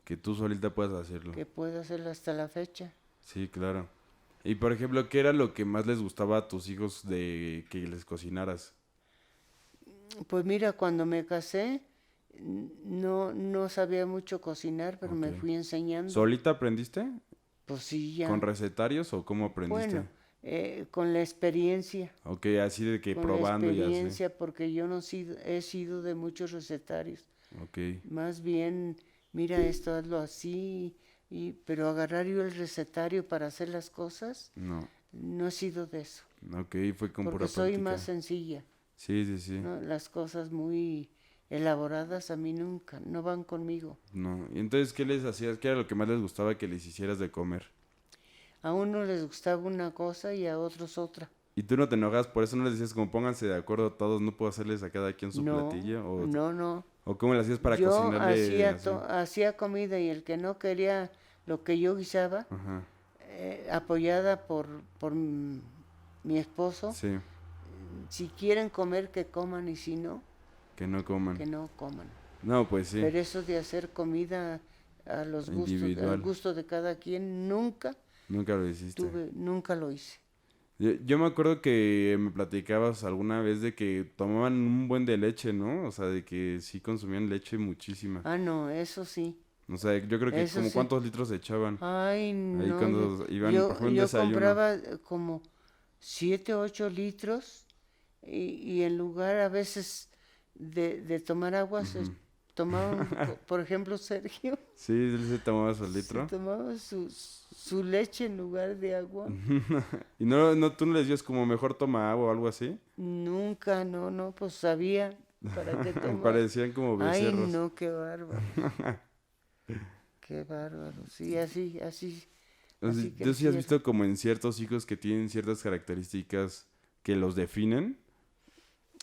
[SPEAKER 1] Que tú solita puedas hacerlo.
[SPEAKER 2] que puedo hacerlo hasta la fecha.
[SPEAKER 1] Sí, claro. Y por ejemplo, ¿qué era lo que más les gustaba a tus hijos de que les cocinaras?
[SPEAKER 2] Pues mira, cuando me casé, no sabía mucho cocinar, pero
[SPEAKER 1] Ok.
[SPEAKER 2] me fui enseñando.
[SPEAKER 1] ¿Solita aprendiste?
[SPEAKER 2] Pues sí,
[SPEAKER 1] ¿Con
[SPEAKER 2] ya.
[SPEAKER 1] recetarios o cómo aprendiste?
[SPEAKER 2] Bueno, con la experiencia,
[SPEAKER 1] Ok, así de que probando y así.
[SPEAKER 2] porque yo no he sido de muchos recetarios.
[SPEAKER 1] Ok,
[SPEAKER 2] Más bien, mira esto, hazlo así, pero agarrar yo el recetario para hacer las cosas,
[SPEAKER 1] no.
[SPEAKER 2] no he sido de eso,
[SPEAKER 1] Ok, fue con
[SPEAKER 2] porque
[SPEAKER 1] pura
[SPEAKER 2] soy más
[SPEAKER 1] práctica.
[SPEAKER 2] sencilla,
[SPEAKER 1] Sí, sí, sí.
[SPEAKER 2] ¿no? Las cosas muy elaboradas a mí nunca, no van conmigo.
[SPEAKER 1] No. ¿Y entonces qué les hacías? ¿Qué era lo que más les gustaba que les hicieras de comer?
[SPEAKER 2] A uno les gustaba una cosa y a otros otra.
[SPEAKER 1] ¿Y tú no te enojas? Por eso no les decías como pónganse de acuerdo todos, no puedo hacerles a cada quien su
[SPEAKER 2] No,
[SPEAKER 1] platillo.
[SPEAKER 2] no.
[SPEAKER 1] ¿O cómo le hacías para
[SPEAKER 2] Yo
[SPEAKER 1] cocinarle así?
[SPEAKER 2] hacía comida y el que no quería lo que yo guisaba,
[SPEAKER 1] Ajá.
[SPEAKER 2] apoyada por mi esposo,
[SPEAKER 1] Sí,
[SPEAKER 2] si quieren comer que coman y si no,
[SPEAKER 1] que no coman.
[SPEAKER 2] que no coman.
[SPEAKER 1] No, pues sí.
[SPEAKER 2] Pero eso de hacer comida a los gustos, al
[SPEAKER 1] individual.
[SPEAKER 2] gusto de cada quien, nunca
[SPEAKER 1] Nunca lo hiciste.
[SPEAKER 2] nunca lo hice.
[SPEAKER 1] Yo me acuerdo que me platicabas alguna vez de que tomaban un buen de leche, ¿no? O sea, de que sí consumían leche muchísima.
[SPEAKER 2] Ah, no, eso sí,
[SPEAKER 1] O sea, yo creo que
[SPEAKER 2] eso
[SPEAKER 1] como
[SPEAKER 2] sí.
[SPEAKER 1] cuántos litros echaban
[SPEAKER 2] Ay,
[SPEAKER 1] ahí
[SPEAKER 2] no,
[SPEAKER 1] cuando iban, por ejemplo, un
[SPEAKER 2] yo
[SPEAKER 1] desayuno.
[SPEAKER 2] compraba como 7, 8 litros y en lugar a veces de tomar agua,
[SPEAKER 1] Ujú.
[SPEAKER 2] tomaban, por ejemplo, Sergio,
[SPEAKER 1] Sí, él se tomaba su
[SPEAKER 2] se
[SPEAKER 1] litro.
[SPEAKER 2] tomaba su leche en lugar de agua.
[SPEAKER 1] Y tú no les dices como mejor toma agua o algo así.
[SPEAKER 2] Nunca, no, no, pues sabía para qué tomar.
[SPEAKER 1] Parecían como
[SPEAKER 2] Ay,
[SPEAKER 1] becerros.
[SPEAKER 2] no, qué bárbaros, qué bárbaros. Sí,
[SPEAKER 1] O sea,
[SPEAKER 2] así
[SPEAKER 1] ¿tú sí has
[SPEAKER 2] crecieron.
[SPEAKER 1] visto como en ciertos hijos que tienen ciertas características que los definen?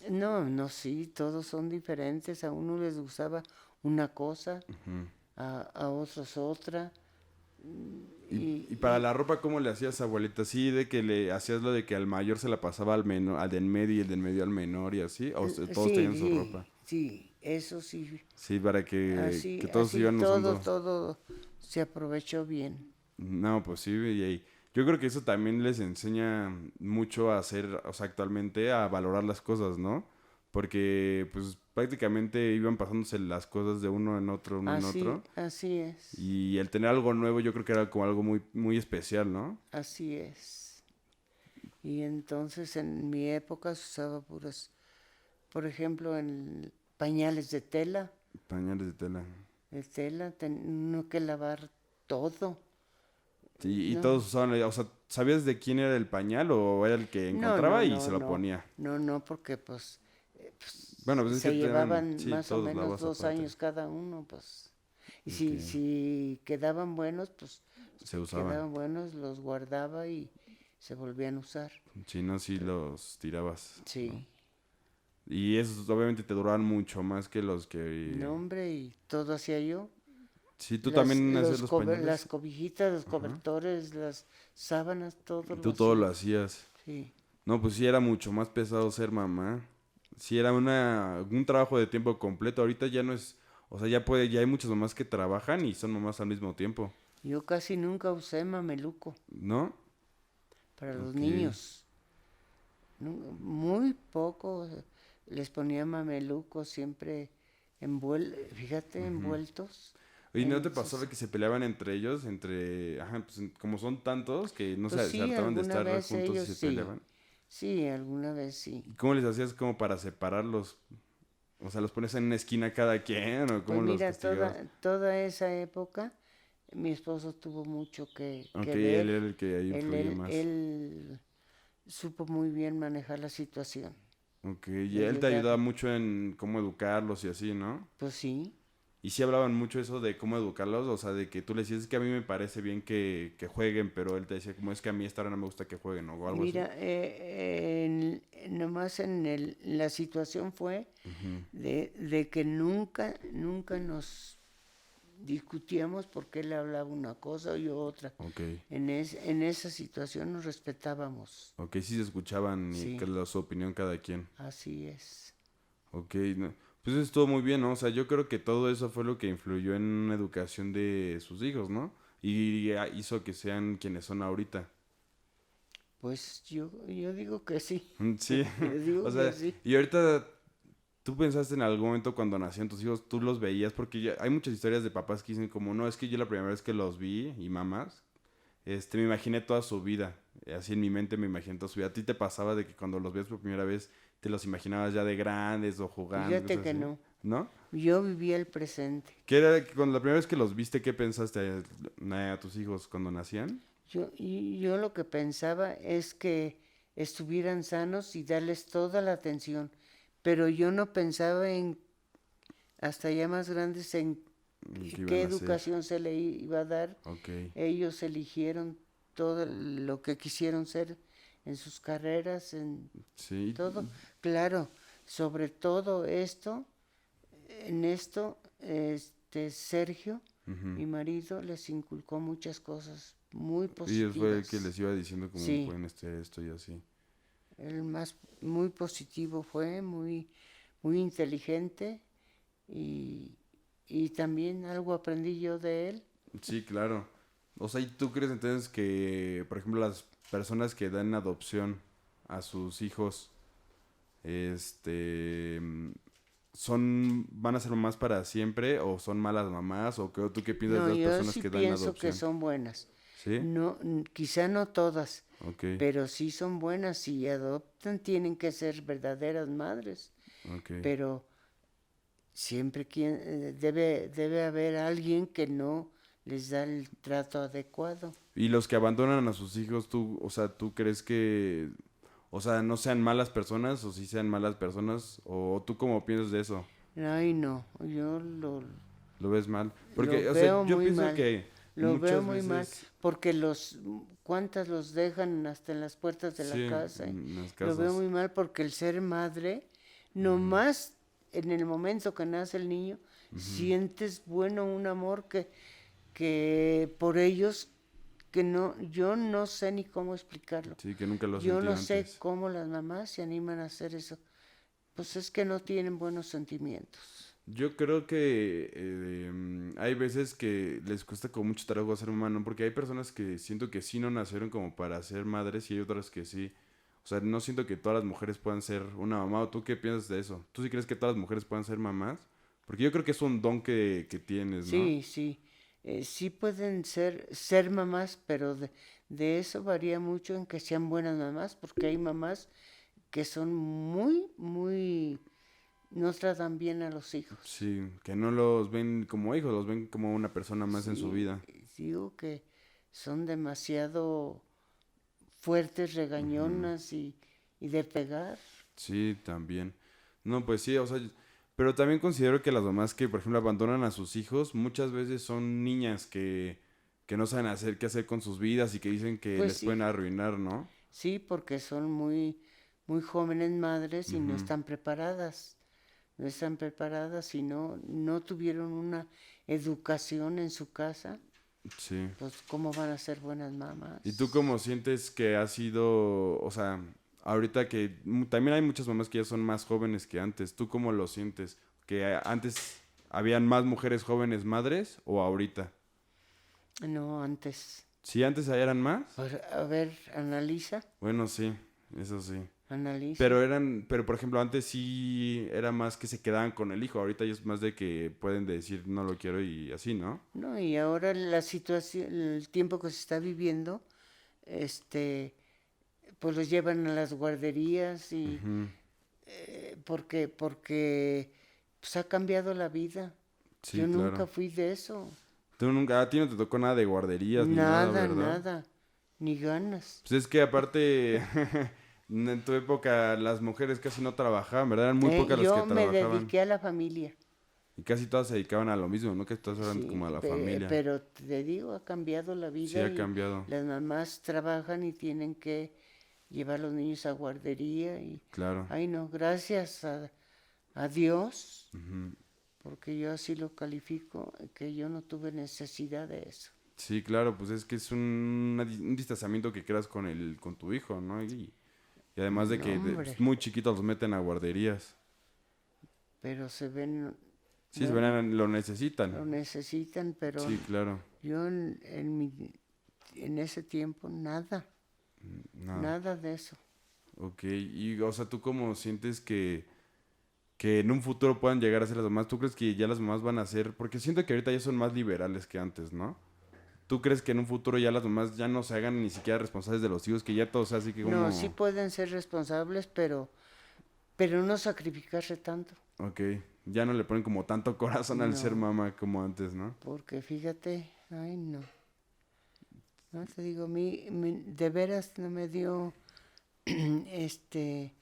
[SPEAKER 2] No, no, sí, todos son diferentes. A uno les gustaba una cosa,
[SPEAKER 1] Ujú.
[SPEAKER 2] a otros otra.
[SPEAKER 1] Y para la ropa, ¿cómo le hacías, abuelita? ¿Sí de que le hacías lo de que al mayor se la pasaba al menor, al del medio y el del medio al menor y así? ¿O todos
[SPEAKER 2] Sí,
[SPEAKER 1] tenían su ropa?
[SPEAKER 2] sí, eso sí.
[SPEAKER 1] Sí, para que
[SPEAKER 2] Así,
[SPEAKER 1] todos
[SPEAKER 2] así,
[SPEAKER 1] iban usando.
[SPEAKER 2] todo se aprovechó bien.
[SPEAKER 1] No, pues sí, yo creo que eso también les enseña mucho a hacer, o sea, actualmente a valorar las cosas, ¿no? Porque pues prácticamente iban pasándose las cosas de uno en otro.
[SPEAKER 2] Así es,
[SPEAKER 1] Y el tener algo nuevo yo creo que era como algo muy, muy especial, ¿no?
[SPEAKER 2] así es. Y entonces en mi época se usaba puras, por ejemplo, en pañales
[SPEAKER 1] Pañales de tela.
[SPEAKER 2] uno que lavar todo.
[SPEAKER 1] Sí, y
[SPEAKER 2] No,
[SPEAKER 1] todos usaban, o sea, ¿sabías de quién era el pañal o era el que encontraba y se lo ponía?
[SPEAKER 2] no, porque pues
[SPEAKER 1] Bueno, pues es que
[SPEAKER 2] se
[SPEAKER 1] tenían,
[SPEAKER 2] llevaban
[SPEAKER 1] sí,
[SPEAKER 2] más o
[SPEAKER 1] todos
[SPEAKER 2] menos
[SPEAKER 1] lavas
[SPEAKER 2] 2 años
[SPEAKER 1] aparte.
[SPEAKER 2] cada uno, pues. Y
[SPEAKER 1] Ok,
[SPEAKER 2] si quedaban buenos, pues
[SPEAKER 1] se usaban.
[SPEAKER 2] quedaban buenos, los guardaba y se volvían a usar.
[SPEAKER 1] Si no, sí los tirabas, ¿no?
[SPEAKER 2] Sí,
[SPEAKER 1] Y esos obviamente te duraban mucho más que los que...
[SPEAKER 2] no hombre, y todo hacía yo.
[SPEAKER 1] Sí, tú también hacías los
[SPEAKER 2] Las
[SPEAKER 1] pañales.
[SPEAKER 2] cobijitas, los
[SPEAKER 1] Ajá.
[SPEAKER 2] cobertores, las sábanas, todo
[SPEAKER 1] Y
[SPEAKER 2] lo
[SPEAKER 1] tú todo lo
[SPEAKER 2] hacía.
[SPEAKER 1] hacías.
[SPEAKER 2] Sí,
[SPEAKER 1] No, pues sí era mucho más pesado ser mamá. Sí era un trabajo de tiempo completo. Ahorita ya no es, o sea, ya hay muchas mamás que trabajan y son mamás al mismo tiempo,
[SPEAKER 2] yo casi nunca usé mameluco
[SPEAKER 1] ¿no?
[SPEAKER 2] para los
[SPEAKER 1] Ok.
[SPEAKER 2] niños. Muy poco les ponía mameluco, siempre fíjate,
[SPEAKER 1] Ujú.
[SPEAKER 2] envueltos
[SPEAKER 1] ¿Y no
[SPEAKER 2] en
[SPEAKER 1] te pasaba
[SPEAKER 2] sus...
[SPEAKER 1] que se peleaban entre ellos, ajá, pues como son tantos que no
[SPEAKER 2] Pues
[SPEAKER 1] se
[SPEAKER 2] sí,
[SPEAKER 1] hartaban de
[SPEAKER 2] alguna
[SPEAKER 1] estar
[SPEAKER 2] vez
[SPEAKER 1] juntos y
[SPEAKER 2] ellos
[SPEAKER 1] se
[SPEAKER 2] sí,
[SPEAKER 1] peleaban?
[SPEAKER 2] sí, alguna vez sí.
[SPEAKER 1] ¿Y cómo les hacías como para separarlos? O sea, ¿los pones en una esquina cada quien o
[SPEAKER 2] Pues
[SPEAKER 1] cómo los
[SPEAKER 2] mira,
[SPEAKER 1] castigabas?
[SPEAKER 2] toda esa época mi esposo tuvo mucho
[SPEAKER 1] Ok,
[SPEAKER 2] que
[SPEAKER 1] él
[SPEAKER 2] ver.
[SPEAKER 1] era el que ahí influía más.
[SPEAKER 2] Él supo muy bien manejar la situación,
[SPEAKER 1] Ok, y
[SPEAKER 2] de
[SPEAKER 1] él te ayudaba
[SPEAKER 2] ayudarme.
[SPEAKER 1] mucho en cómo educarlos y así, ¿no?
[SPEAKER 2] Pues sí.
[SPEAKER 1] Y sí hablaban mucho eso de cómo educarlos, o sea, de que tú le decías "Es que a mí me parece bien que jueguen, pero él te decía como es que a mí esta hora no me gusta que jueguen o algo así.
[SPEAKER 2] Mira, nomás la situación fue
[SPEAKER 1] Ujú.
[SPEAKER 2] de que nunca nos discutíamos porque él hablaba una cosa y yo otra.
[SPEAKER 1] Ok,
[SPEAKER 2] En esa situación nos respetábamos.
[SPEAKER 1] ok, sí se escuchaban y que
[SPEAKER 2] Sí,
[SPEAKER 1] su opinión cada quien.
[SPEAKER 2] así es.
[SPEAKER 1] Ok, no. Pues eso estuvo muy bien, ¿no? O sea, yo creo que todo eso fue lo que influyó en la educación de sus hijos, ¿no? Y hizo que sean quienes son ahorita.
[SPEAKER 2] Pues yo digo que sí.
[SPEAKER 1] Sí,
[SPEAKER 2] Yo
[SPEAKER 1] o
[SPEAKER 2] digo que
[SPEAKER 1] sea,
[SPEAKER 2] sí.
[SPEAKER 1] y ahorita ¿tú pensaste en algún momento cuando nacían tus hijos, tú los veías? Porque hay muchas historias de papás que dicen como, no, es que yo la primera vez que los vi, y mamás, me imaginé toda su vida. Así en mi mente me imaginé toda su vida. ¿A ti te pasaba de que cuando los ves por primera vez te los imaginabas ya de grandes o jugando,
[SPEAKER 2] Fíjate
[SPEAKER 1] cosas
[SPEAKER 2] que
[SPEAKER 1] así?
[SPEAKER 2] no.
[SPEAKER 1] ¿No?
[SPEAKER 2] Yo vivía el presente.
[SPEAKER 1] ¿Qué era cuando la primera vez que los viste, qué pensaste a tus hijos cuando nacían?
[SPEAKER 2] Yo lo que pensaba es que estuvieran sanos y darles toda la atención, pero yo no pensaba en, hasta ya más grandes, en
[SPEAKER 1] ¿Qué
[SPEAKER 2] qué
[SPEAKER 1] iban a hacer?
[SPEAKER 2] educación se le iba a dar.
[SPEAKER 1] Ok.
[SPEAKER 2] Ellos eligieron todo lo que quisieron ser en sus carreras, en
[SPEAKER 1] Sí.
[SPEAKER 2] todo. Claro, sobre todo en esto, Sergio,
[SPEAKER 1] Ujú.
[SPEAKER 2] mi marido, les inculcó muchas cosas muy
[SPEAKER 1] Y él fue el que
[SPEAKER 2] positivas.
[SPEAKER 1] les iba diciendo cómo
[SPEAKER 2] Sí,
[SPEAKER 1] pueden hacer esto y así.
[SPEAKER 2] el más muy positivo fue, muy inteligente y, y también algo aprendí yo de él.
[SPEAKER 1] Sí, claro. O sea, ¿y tú crees entonces que, por ejemplo, las personas que dan adopción a sus hijos, este, van a ser mamás para siempre o son malas mamás o tú qué piensas
[SPEAKER 2] No,
[SPEAKER 1] de las
[SPEAKER 2] yo
[SPEAKER 1] personas
[SPEAKER 2] sí
[SPEAKER 1] que dan
[SPEAKER 2] pienso que
[SPEAKER 1] adopción?
[SPEAKER 2] son buenas.
[SPEAKER 1] ¿Sí?
[SPEAKER 2] No, quizá no todas,
[SPEAKER 1] Ok,
[SPEAKER 2] pero sí son buenas. Si adoptan, tienen que ser verdaderas madres.
[SPEAKER 1] ok.
[SPEAKER 2] Pero siempre debe haber alguien que no les da el trato adecuado.
[SPEAKER 1] Y los que abandonan a sus hijos, tú, o sea, ¿tú crees que, o sea, no sean malas personas o si sean malas personas? ¿O tú cómo piensas de eso?
[SPEAKER 2] Ay, no, yo lo,
[SPEAKER 1] ¿Lo ves mal?
[SPEAKER 2] lo
[SPEAKER 1] Porque, o sea,
[SPEAKER 2] veo
[SPEAKER 1] yo
[SPEAKER 2] muy
[SPEAKER 1] pienso
[SPEAKER 2] mal.
[SPEAKER 1] que
[SPEAKER 2] Lo veo
[SPEAKER 1] muchas
[SPEAKER 2] muy mal
[SPEAKER 1] veces,
[SPEAKER 2] porque cuántas los dejan hasta en las puertas de la
[SPEAKER 1] sí,
[SPEAKER 2] casa.
[SPEAKER 1] en las
[SPEAKER 2] Lo veo
[SPEAKER 1] casas.
[SPEAKER 2] muy mal porque el ser madre, nomás en el momento que nace el niño, sientes bueno un amor que por ellos, que no, yo no sé ni cómo explicarlo.
[SPEAKER 1] Sí, que nunca lo he
[SPEAKER 2] Yo
[SPEAKER 1] sentido
[SPEAKER 2] no sé
[SPEAKER 1] antes.
[SPEAKER 2] cómo las mamás se animan a hacer eso. Pues es que no tienen buenos sentimientos.
[SPEAKER 1] Yo creo que hay veces que les cuesta como mucho trabajo ser mamá, ¿no? Porque hay personas que siento que sí no nacieron como para ser madres y hay otras que sí. O sea, no siento que todas las mujeres puedan ser una mamá. ¿O tú qué piensas de eso? ¿Tú sí crees que todas las mujeres puedan ser mamás? Porque yo creo que es un don que tienes, ¿no?
[SPEAKER 2] Sí, sí. Sí pueden ser mamás, pero de eso varía mucho en que sean buenas mamás, porque hay mamás que son muy, no tratan bien a los hijos.
[SPEAKER 1] Sí, que no los ven como hijos, los ven como una persona más en su
[SPEAKER 2] Sí,
[SPEAKER 1] vida.
[SPEAKER 2] digo que son demasiado fuertes, regañonas y de pegar.
[SPEAKER 1] Sí, también. No, pues sí, o sea, pero también considero que las mamás que, por ejemplo, abandonan a sus hijos, muchas veces son niñas que no saben hacer qué hacer con sus vidas y que dicen que
[SPEAKER 2] Pues
[SPEAKER 1] les pueden
[SPEAKER 2] sí,
[SPEAKER 1] arruinar, ¿no?
[SPEAKER 2] sí, porque son muy jóvenes madres y no
[SPEAKER 1] Ujú.
[SPEAKER 2] están preparadas. No están preparadas y no tuvieron una educación en su casa,
[SPEAKER 1] Sí.
[SPEAKER 2] pues ¿cómo van a ser buenas
[SPEAKER 1] ¿Y tú
[SPEAKER 2] mamás?
[SPEAKER 1] cómo sientes que ha sido, o sea, ahorita que también hay muchas mamás que ya son más jóvenes que antes, ¿tú cómo lo sientes? ¿Que antes habían más mujeres jóvenes madres o ahorita?
[SPEAKER 2] No, antes.
[SPEAKER 1] ¿Sí antes eran más?
[SPEAKER 2] A ver, analiza,
[SPEAKER 1] Bueno, sí, eso sí.
[SPEAKER 2] analiza.
[SPEAKER 1] Pero por ejemplo, antes sí era más que se quedaban con el hijo. Ahorita ya es más de que pueden decir no lo quiero y así, ¿no?
[SPEAKER 2] No, y ahora la situación, el tiempo que se está viviendo, este, pues los llevan a las guarderías y
[SPEAKER 1] Ujú.
[SPEAKER 2] porque pues ha cambiado la vida.
[SPEAKER 1] Sí,
[SPEAKER 2] Yo nunca
[SPEAKER 1] claro.
[SPEAKER 2] fui de eso.
[SPEAKER 1] Tú nunca, a ti no te tocó nada de guarderías ni nada,
[SPEAKER 2] Nada,
[SPEAKER 1] ¿verdad?
[SPEAKER 2] nada, ni ganas.
[SPEAKER 1] Pues es que aparte, en tu época las mujeres casi no trabajaban, ¿verdad? Eran muy pocas las que
[SPEAKER 2] Yo me
[SPEAKER 1] trabajaban.
[SPEAKER 2] dediqué a la familia,
[SPEAKER 1] Y casi todas se dedicaban a lo mismo, ¿no? Que todas eran como
[SPEAKER 2] sí,
[SPEAKER 1] a la familia.
[SPEAKER 2] pero te digo, ha cambiado la
[SPEAKER 1] Sí,
[SPEAKER 2] vida
[SPEAKER 1] ha
[SPEAKER 2] y
[SPEAKER 1] cambiado.
[SPEAKER 2] las mamás trabajan y tienen que llevar a los niños a guardería y,
[SPEAKER 1] Claro.
[SPEAKER 2] ay no, gracias a Dios,
[SPEAKER 1] Ujú.
[SPEAKER 2] porque yo así lo califico, que yo no tuve necesidad de eso.
[SPEAKER 1] Sí, claro, pues es que es un distanciamiento que creas con tu hijo, ¿no? Y además de
[SPEAKER 2] No,
[SPEAKER 1] que
[SPEAKER 2] hombre,
[SPEAKER 1] pues, muy chiquitos los meten a guarderías.
[SPEAKER 2] pero se ven,
[SPEAKER 1] Sí, se
[SPEAKER 2] bueno,
[SPEAKER 1] ven, lo necesitan.
[SPEAKER 2] lo necesitan, pero
[SPEAKER 1] Sí, claro.
[SPEAKER 2] yo en ese tiempo nada,
[SPEAKER 1] No.
[SPEAKER 2] nada de eso.
[SPEAKER 1] Ok, y o sea, ¿tú cómo sientes que en un futuro puedan llegar a ser las mamás? ¿Tú crees que ya las mamás van a ser? Porque siento que ahorita ya son más liberales que antes, ¿no? ¿Tú crees que en un futuro ya las mamás ya no se hagan ni siquiera responsables de los hijos, que ya todo sea así que
[SPEAKER 2] No, sí
[SPEAKER 1] como...
[SPEAKER 2] pueden ser responsables, pero no sacrificarse tanto.
[SPEAKER 1] Ok, ya no le ponen como tanto corazón al ser
[SPEAKER 2] No,
[SPEAKER 1] mamá como antes, ¿no?
[SPEAKER 2] porque fíjate, ay no, no te digo, de veras no me dio, este,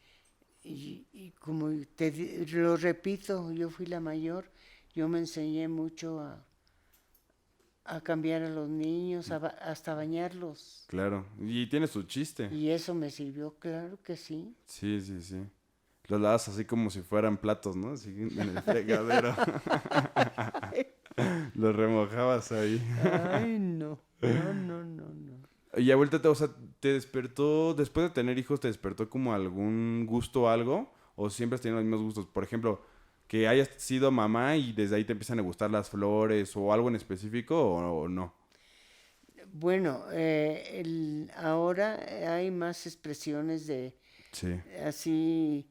[SPEAKER 2] y como lo repito, yo fui la mayor, yo me enseñé mucho a cambiar a los niños, hasta bañarlos,
[SPEAKER 1] Claro, y tiene su chiste.
[SPEAKER 2] y eso me sirvió, claro que sí.
[SPEAKER 1] Sí, sí, sí. Los lavas así como si fueran platos, ¿no? Así en el fregadero. Los remojabas ahí.
[SPEAKER 2] Ay no, no, no, no, no.
[SPEAKER 1] Y a vuelta, o sea, ¿te despertó, después de tener hijos, te despertó como algún gusto o algo? ¿O siempre has tenido los mismos gustos? Por ejemplo, que hayas sido mamá y desde ahí te empiezan a gustar las flores o algo en específico o no?
[SPEAKER 2] Bueno, ahora hay más expresiones
[SPEAKER 1] Sí,
[SPEAKER 2] así,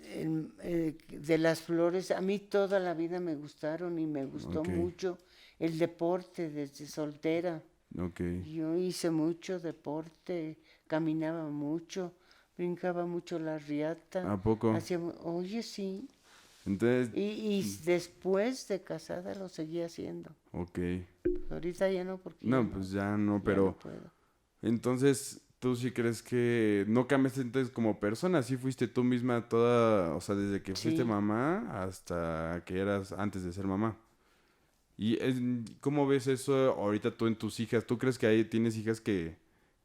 [SPEAKER 2] de las flores. A mí toda la vida me gustaron y me gustó
[SPEAKER 1] ok,
[SPEAKER 2] mucho el deporte desde soltera.
[SPEAKER 1] ok.
[SPEAKER 2] Yo hice mucho deporte, caminaba mucho, brincaba mucho la riata,
[SPEAKER 1] ¿A poco?
[SPEAKER 2] oye, sí.
[SPEAKER 1] Entonces,
[SPEAKER 2] Y después de casada lo seguía haciendo.
[SPEAKER 1] ok.
[SPEAKER 2] Ahorita ya no, porque
[SPEAKER 1] No, pues ya no,
[SPEAKER 2] ya no
[SPEAKER 1] pero
[SPEAKER 2] puedo.
[SPEAKER 1] entonces tú sí crees que no cambiaste entonces como persona, sí fuiste tú misma toda, o sea, desde que fuiste
[SPEAKER 2] Sí,
[SPEAKER 1] mamá hasta que eras antes de ser mamá. ¿Y cómo ves eso ahorita tú en tus hijas? ¿Tú crees que tienes hijas que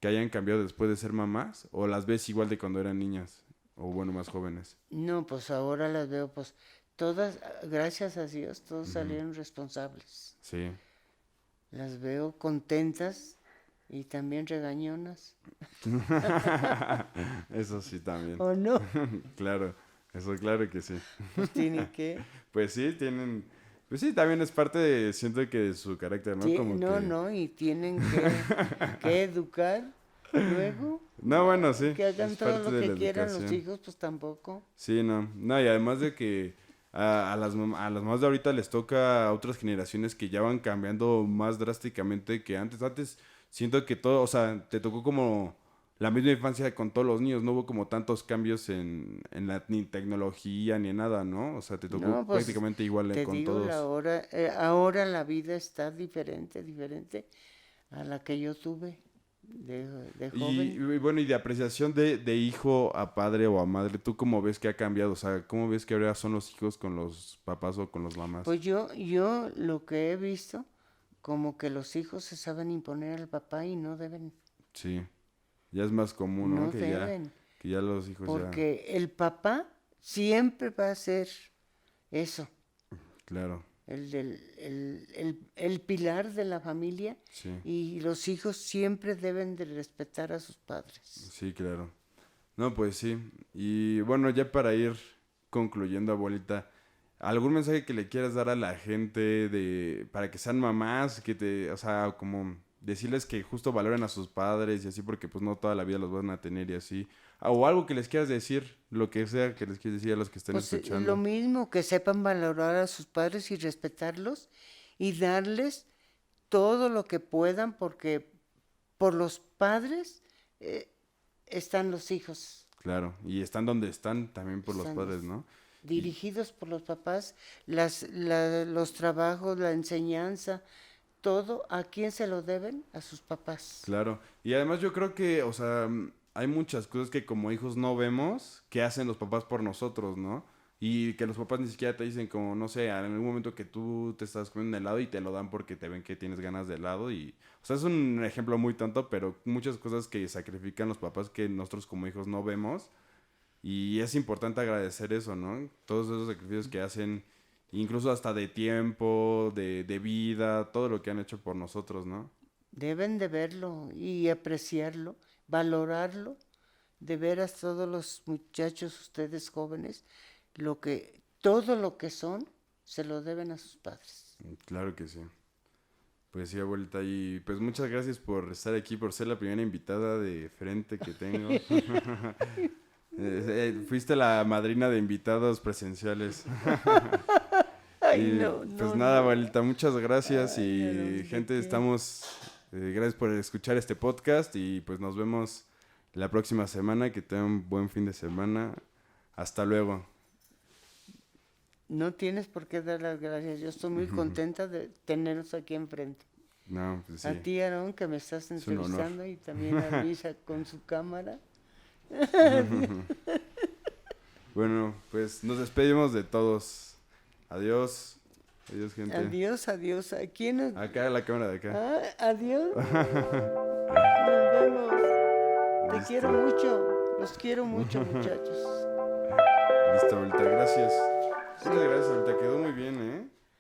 [SPEAKER 1] hayan cambiado después de ser mamás? ¿O las ves igual de cuando eran niñas? O bueno, más jóvenes.
[SPEAKER 2] no, pues ahora las veo, pues todas, gracias a Dios, todos
[SPEAKER 1] Ujú.
[SPEAKER 2] salieron responsables.
[SPEAKER 1] Sí.
[SPEAKER 2] Las veo contentas y también regañonas.
[SPEAKER 1] Eso sí también.
[SPEAKER 2] ¿O no?
[SPEAKER 1] Claro, eso claro que sí.
[SPEAKER 2] Pues tienen que.
[SPEAKER 1] Pues sí, tienen... Pues sí, también es parte de, siento que de su carácter, ¿no? Como
[SPEAKER 2] No,
[SPEAKER 1] que...
[SPEAKER 2] no, y tienen que educar luego.
[SPEAKER 1] No, bueno, sí,
[SPEAKER 2] Que hagan
[SPEAKER 1] es
[SPEAKER 2] todo
[SPEAKER 1] parte
[SPEAKER 2] lo
[SPEAKER 1] de la
[SPEAKER 2] que quieran los
[SPEAKER 1] educación.
[SPEAKER 2] hijos, pues tampoco.
[SPEAKER 1] Sí, no. No, y además de que a las mamás de ahorita les toca a otras generaciones que ya van cambiando más drásticamente que antes. Antes siento que todo, o sea, te tocó como la misma infancia con todos los niños, no hubo como tantos cambios en la ni tecnología ni en nada, ¿no? O sea, te tocó
[SPEAKER 2] No, pues
[SPEAKER 1] prácticamente igual
[SPEAKER 2] te
[SPEAKER 1] con
[SPEAKER 2] digo,
[SPEAKER 1] todos.
[SPEAKER 2] ahora la vida está diferente a la que yo tuve de joven.
[SPEAKER 1] Y bueno, y de apreciación de hijo a padre o a madre, ¿tú cómo ves que ha cambiado? O sea, ¿cómo ves que ahora son los hijos con los papás o con los mamás?
[SPEAKER 2] Pues yo lo que he visto, como que los hijos se saben imponer al papá y no deben,
[SPEAKER 1] Sí, ya es más común, ¿no?
[SPEAKER 2] no deben,
[SPEAKER 1] Que ya los hijos ya,
[SPEAKER 2] porque el papá siempre va a ser eso,
[SPEAKER 1] claro,
[SPEAKER 2] el pilar de la familia,
[SPEAKER 1] sí,
[SPEAKER 2] y los hijos siempre deben de respetar a sus padres.
[SPEAKER 1] sí, claro. No, pues sí. Y bueno, ya para ir concluyendo, abuelita, ¿algún mensaje que le quieras dar a la gente para que sean mamás, o sea, como decirles que justo valoren a sus padres y así, porque pues no toda la vida los van a tener y así? O algo que les quieras decir, lo que sea que les quieras decir a los que estén
[SPEAKER 2] Pues lo
[SPEAKER 1] escuchando.
[SPEAKER 2] mismo, que sepan valorar a sus padres y respetarlos y darles todo lo que puedan, porque por los padres eh, están los hijos,
[SPEAKER 1] Claro, y están donde están también por los
[SPEAKER 2] están
[SPEAKER 1] padres, ¿no? Y
[SPEAKER 2] dirigidos por los papás, los trabajos, la enseñanza, todo. ¿A quién se lo deben? A sus papás.
[SPEAKER 1] claro, y además yo creo que, o sea, hay muchas cosas que como hijos no vemos que hacen los papás por nosotros, ¿no? Y que los papás ni siquiera te dicen como, no sé, en algún momento que tú te estás comiendo un helado y te lo dan porque te ven que tienes ganas de helado y, o sea, es un ejemplo muy tonto, pero muchas cosas que sacrifican los papás que nosotros como hijos no vemos y es importante agradecer eso, ¿no? Todos esos sacrificios que hacen, incluso hasta de tiempo, de vida, todo lo que han hecho por nosotros, ¿no?
[SPEAKER 2] Deben de verlo y apreciarlo, valorarlo. De veras, todos los muchachos, ustedes jóvenes, todo lo que son, se lo deben a sus padres.
[SPEAKER 1] Claro que sí. Pues sí, abuelita, y pues muchas gracias por estar aquí, por ser la primera invitada de frente que tengo. Fuiste la madrina de invitados presenciales.
[SPEAKER 2] Ay,
[SPEAKER 1] Y
[SPEAKER 2] no,
[SPEAKER 1] pues
[SPEAKER 2] no,
[SPEAKER 1] nada,
[SPEAKER 2] no.
[SPEAKER 1] abuelita, muchas gracias
[SPEAKER 2] Ay,
[SPEAKER 1] y
[SPEAKER 2] Aarón, ¿de
[SPEAKER 1] gente,
[SPEAKER 2] qué?
[SPEAKER 1] gracias por escuchar este podcast y pues nos vemos la próxima semana, que tengan un buen fin de semana. Hasta luego.
[SPEAKER 2] No tienes por qué dar las gracias. Yo estoy muy contenta de tenerlos aquí enfrente.
[SPEAKER 1] No, pues
[SPEAKER 2] A
[SPEAKER 1] sí,
[SPEAKER 2] ti, Aarón, que me estás
[SPEAKER 1] es un honor.
[SPEAKER 2] entrevistando, y también a Luisa con su cámara.
[SPEAKER 1] Bueno, pues nos despedimos de todos. Adiós. Adiós, gente.
[SPEAKER 2] Adiós, adiós. ¿A quién?
[SPEAKER 1] Acá, la cámara de acá.
[SPEAKER 2] Adiós. Nos vemos. Te quiero
[SPEAKER 1] Listo.
[SPEAKER 2] mucho. Los quiero mucho, muchachos.
[SPEAKER 1] Listo, abuelita, gracias. Muchas gracias, abuelita, quedó muy bien, ¿eh?